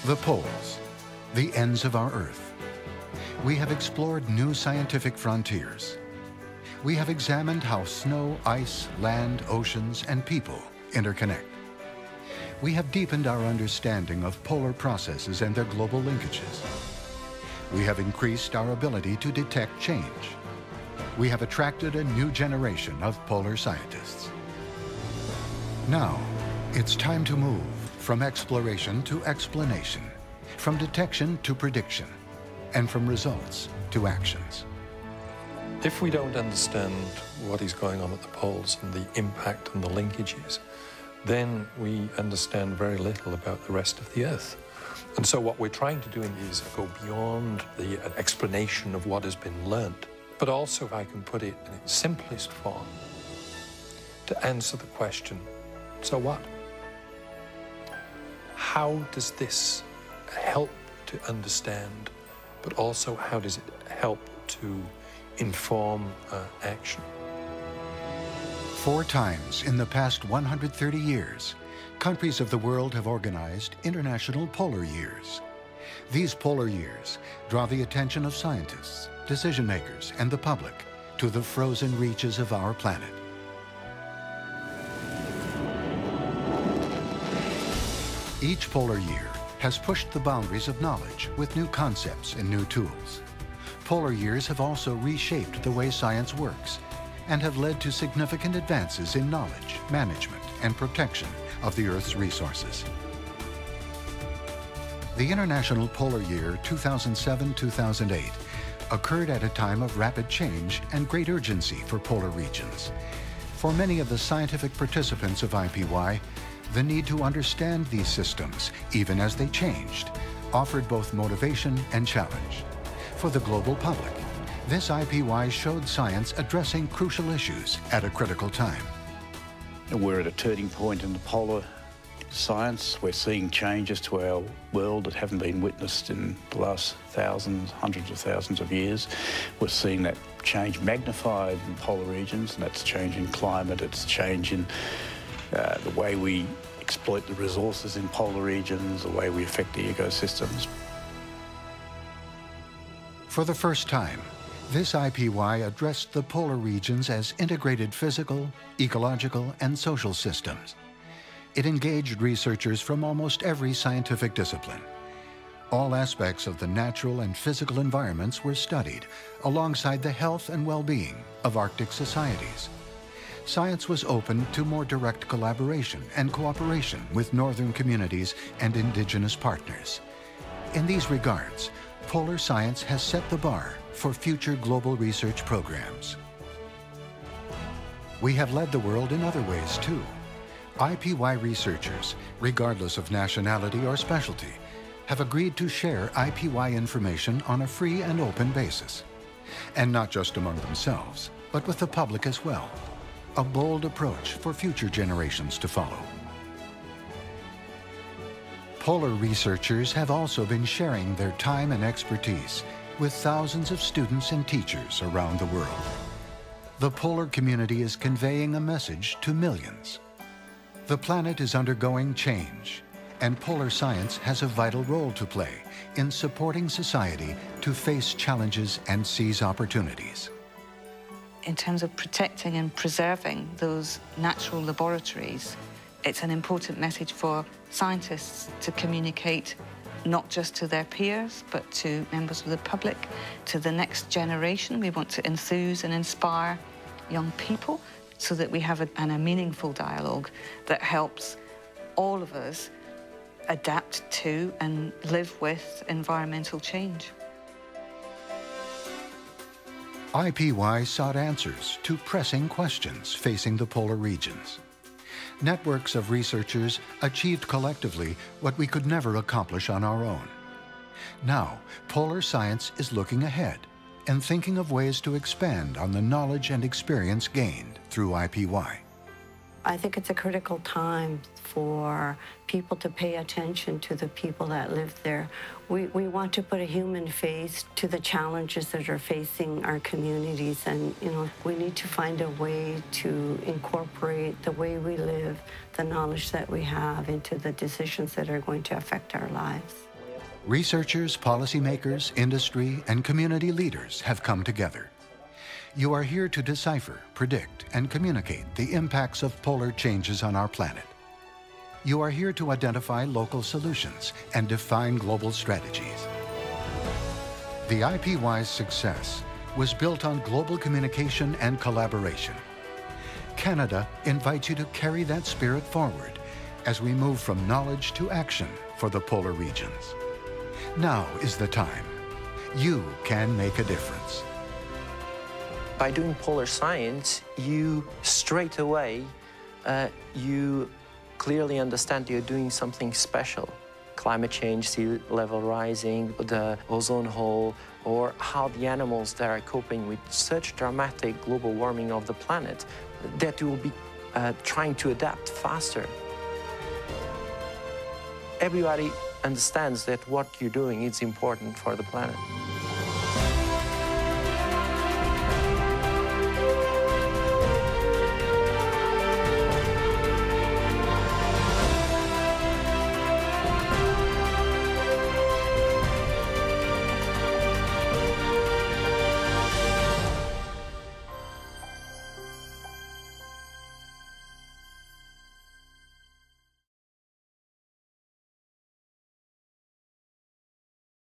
The poles, the ends of our Earth. We have explored new scientific frontiers. We have examined how snow, ice, land, oceans, and people interconnect. We have deepened our understanding of polar processes and their global linkages. We have increased our ability to detect change. We have attracted a new generation of polar scientists. Now, it's time to move from exploration to explanation, from detection to prediction, and from results to actions. If we don't understand what is going on at the poles and the impact and the linkages, then we understand very little about the rest of the Earth. And so what we're trying to do is go beyond the explanation of what has been learnt, but also, if I can put it in its simplest form, to answer the question, so what? How does this help to understand, but also how does it help to inform action? 4 times in the past 130 years, countries of the world have organized international polar years. These polar years draw the attention of scientists, decision makers, and the public to the frozen reaches of our planet. Each polar year has pushed the boundaries of knowledge with new concepts and new tools. Polar years have also reshaped the way science works and have led to significant advances in knowledge, management, and protection of the Earth's resources. The International Polar Year 2007-2008 occurred at a time of rapid change and great urgency for polar regions. For many of the scientific participants of IPY, the need to understand these systems, even as they changed, offered both motivation and challenge. For the global public, this IPY showed science addressing crucial issues at a critical time. We're at a turning point in the polar science. We're seeing changes to our world that haven't been witnessed in the last thousands, hundreds of thousands of years. We're seeing that change magnified in polar regions, and that's changing climate, it's changing the way we exploit the resources in polar regions, the way we affect the ecosystems. For the first time, this IPY addressed the polar regions as integrated physical, ecological, and social systems. It engaged researchers from almost every scientific discipline. All aspects of the natural and physical environments were studied, alongside the health and well-being of Arctic societies. Science was open to more direct collaboration and cooperation with northern communities and indigenous partners. In these regards, polar science has set the bar for future global research programs. We have led the world in other ways too. IPY researchers, regardless of nationality or specialty, have agreed to share IPY information on a free and open basis. And not just among themselves, but with the public as well. A bold approach for future generations to follow. Polar researchers have also been sharing their time and expertise with thousands of students and teachers around the world. The polar community is conveying a message to millions. The planet is undergoing change, and polar science has a vital role to play in supporting society to face challenges and seize opportunities. In terms of protecting and preserving those natural laboratories, it's an important message for scientists to communicate not just to their peers, but to members of the public, to the next generation. We want to enthuse and inspire young people so that we have a meaningful dialogue that helps all of us adapt to and live with environmental change. IPY sought answers to pressing questions facing the polar regions. Networks of researchers achieved collectively what we could never accomplish on our own. Now, polar science is looking ahead and thinking of ways to expand on the knowledge and experience gained through IPY. I think it's a critical time for people to pay attention to the people that live there. We want to put a human face to the challenges that are facing our communities, and we need to find a way to incorporate the way we live, the knowledge that we have into the decisions that are going to affect our lives. Researchers, policymakers, industry, and community leaders have come together. You are here to decipher, predict, and communicate the impacts of polar changes on our planet. You are here to identify local solutions and define global strategies. The IPY's success was built on global communication and collaboration. Canada invites you to carry that spirit forward as we move from knowledge to action for the polar regions. Now is the time. You can make a difference. By doing polar science, you straight away, you clearly understand you're doing something special. Climate change, sea level rising, the ozone hole, or how the animals that are coping with such dramatic global warming of the planet, that you will be trying to adapt faster. Everybody understands that what you're doing is important for the planet.